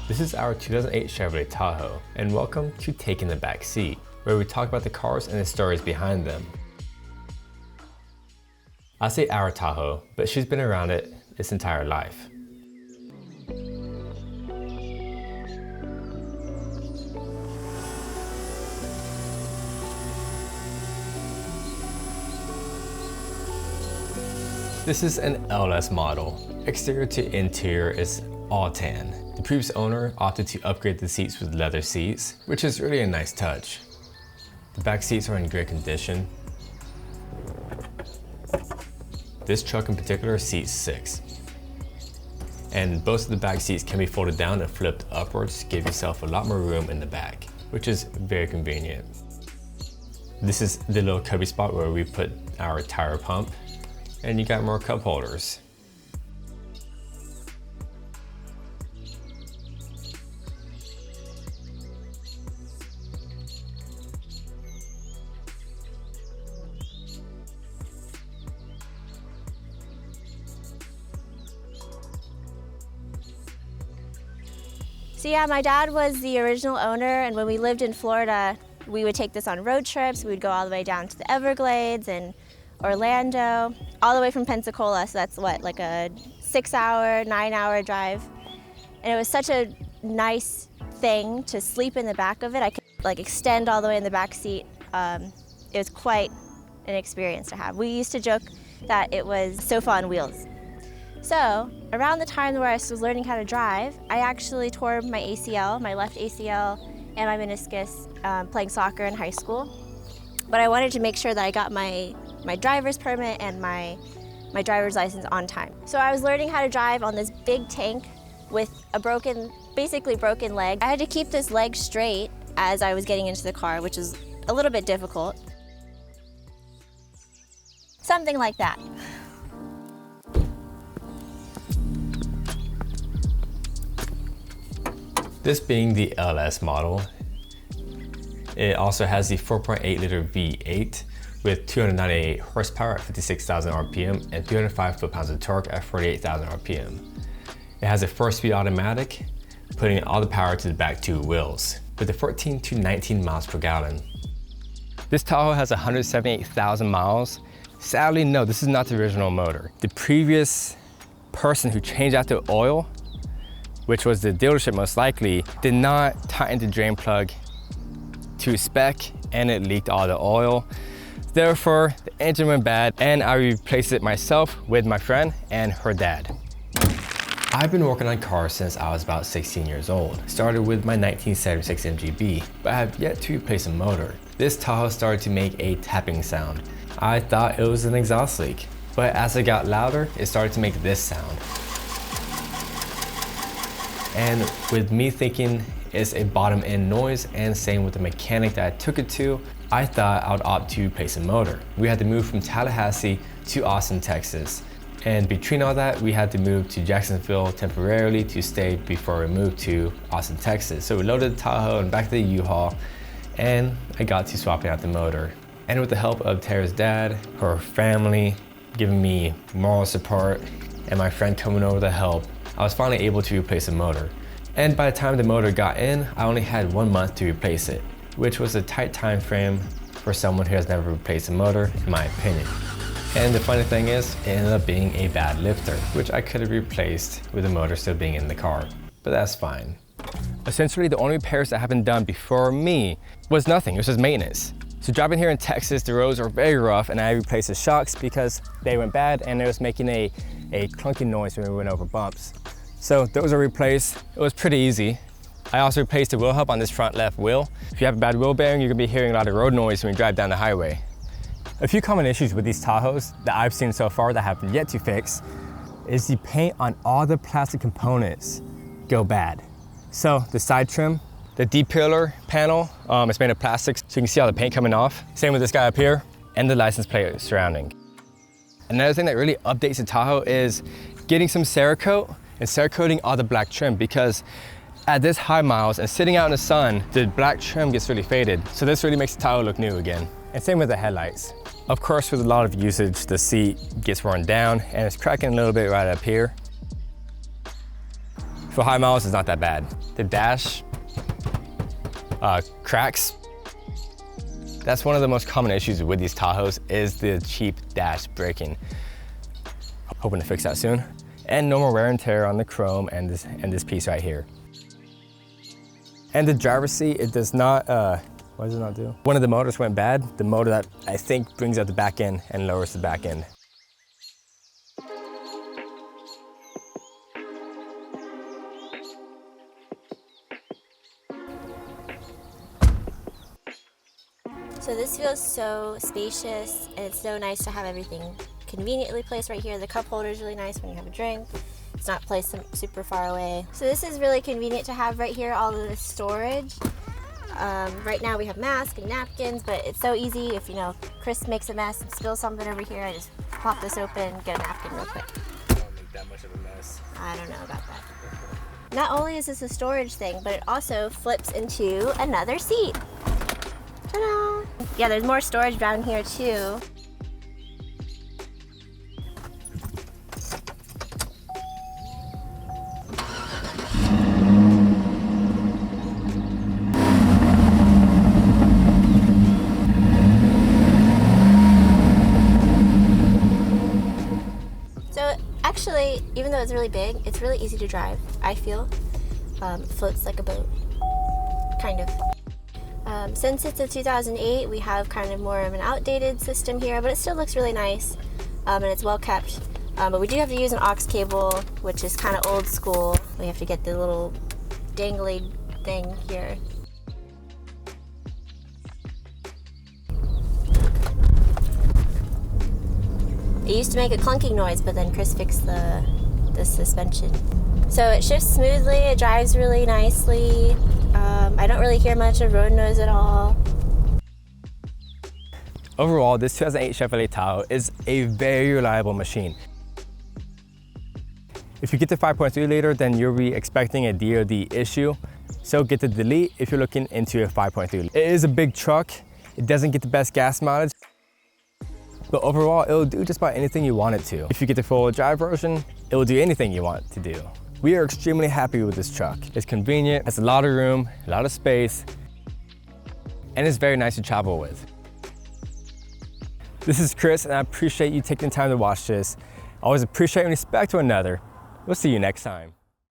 This is our 2008 Chevy Tahoe, and welcome to Taking the Back Seat, where we talk about the cars and the stories behind them. I say our Tahoe, but she's been around it its entire life. This is an LS model. Exterior to interior is all tan. The previous owner opted to upgrade the seats with leather seats, which is really a nice touch. The back seats are in great condition. This truck in particular seats 6. And both of the back seats can be folded down and flipped upwards to give yourself a lot more room in the back, which is very convenient. This is the little cubby spot where we put our tire pump, and you got more cup holders. So yeah, my dad was the original owner, and when we lived in Florida, we would take this on road trips. We would go all the way down to the Everglades and Orlando, all the way from Pensacola, so that's what, like a 6-hour, 9-hour drive. And it was such a nice thing to sleep in the back of it. I could like extend all the way in the back seat. It was quite an experience to have. We used to joke that it was sofa on wheels. So around the time where I was learning how to drive, I actually tore my ACL, my left ACL, and my meniscus playing soccer in high school. But I wanted to make sure that I got my driver's permit and my driver's license on time. So I was learning how to drive on this big tank with a basically broken leg. I had to keep this leg straight as I was getting into the car, which is a little bit difficult. Something like that. This being the LS model, it also has the 4.8 liter V8 with 298 horsepower at 56,000 RPM and 305 foot-pounds of torque at 48,000 RPM. It has a 4-speed automatic, putting all the power to the back 2 wheels, with a 14 to 19 miles per gallon. This Tahoe has 178,000 miles. Sadly, no, this is not the original motor. The previous person who changed out the oil, which was the dealership most likely, did not tighten the drain plug to spec, and it leaked all the oil. Therefore, the engine went bad, and I replaced it myself with my friend and her dad. I've been working on cars since I was about 16 years old. Started with my 1976 MGB, but I have yet to replace a motor. This Tahoe started to make a tapping sound. I thought it was an exhaust leak, but as it got louder, it started to make this sound. And with me thinking it's a bottom end noise, and same with the mechanic that I took it to, I thought I would opt to replace a motor. We had to move from Tallahassee to Austin, Texas. And between all that, we had to move to Jacksonville temporarily to stay before we moved to Austin, Texas. So we loaded the Tahoe and back to the U-Haul, and I got to swapping out the motor. And with the help of Tara's dad, her family, giving me moral support, and my friend coming over to help, I was finally able to replace the motor. And by the time the motor got in, I only had 1 month to replace it, which was a tight time frame for someone who has never replaced a motor, in my opinion. And the funny thing is, it ended up being a bad lifter, which I could have replaced with the motor still being in the car, but that's fine. Essentially, the only repairs that have been done before me was nothing, it was just maintenance. So driving here in Texas, the roads are very rough, and I replaced the shocks because they went bad and it was making a clunky noise when we went over bumps. So those are replaced. It was pretty easy. I also replaced the wheel hub on this front left wheel. If you have a bad wheel bearing, you're gonna be hearing a lot of road noise when you drive down the highway. A few common issues with these Tahoes that I've seen so far that have yet to fix is the paint on all the plastic components go bad. So the side trim, the D-pillar panel, it's made of plastic, so you can see all the paint coming off. Same with this guy up here, and the license plate surrounding. Another thing that really updates the Tahoe is getting some Cerakote and Cerakoting all the black trim, because at this high miles and sitting out in the sun, the black trim gets really faded. So this really makes the Tahoe look new again. And same with the headlights. Of course, with a lot of usage, the seat gets worn down and it's cracking a little bit right up here. For high miles, it's not that bad. The dash cracks. That's one of the most common issues with these Tahoes is the cheap dash braking. Hoping to fix that soon. And no more wear and tear on the chrome and this piece right here. And the driver's seat, it does not, what does it not do? One of the motors went bad. The motor that I think brings out the back end and lowers the back end. So this feels so spacious, and it's so nice to have everything conveniently placed right here. The cup holder is really nice when you have a drink. It's not placed super far away. So this is really convenient to have right here, all of the storage. Right now we have masks and napkins, but it's so easy if, you know, Chris makes a mess and spills something over here, I just pop this open, get a napkin real quick. I don't make that much of a mess. I don't know about that. Not only is this a storage thing, but it also flips into another seat. Ta-da! Yeah, there's more storage down here too. So actually, even though it's really big, it's really easy to drive, I feel. It floats like a boat, kind of. Since it's a 2008, we have kind of more of an outdated system here, but it still looks really nice, and it's well kept. But we do have to use an aux cable, which is kind of old school. We have to get the little dangly thing here. It used to make a clunking noise, but then Chris fixed the suspension. So it shifts smoothly, it drives really nicely. I don't really hear much of road noise at all. Overall, this 2008 Chevy Tahoe is a very reliable machine. If you get the 5.3 liter, then you'll be expecting a DOD issue. So get the delete if you're looking into a 5.3. It is a big truck. It doesn't get the best gas mileage, but overall, it'll do just about anything you want it to. If you get the four-wheel drive version, it will do anything you want it to do. We are extremely happy with this truck. It's convenient, has a lot of room, a lot of space, and it's very nice to travel with. This is Chris, and I appreciate you taking the time to watch this. I always appreciate and respect one another. We'll see you next time.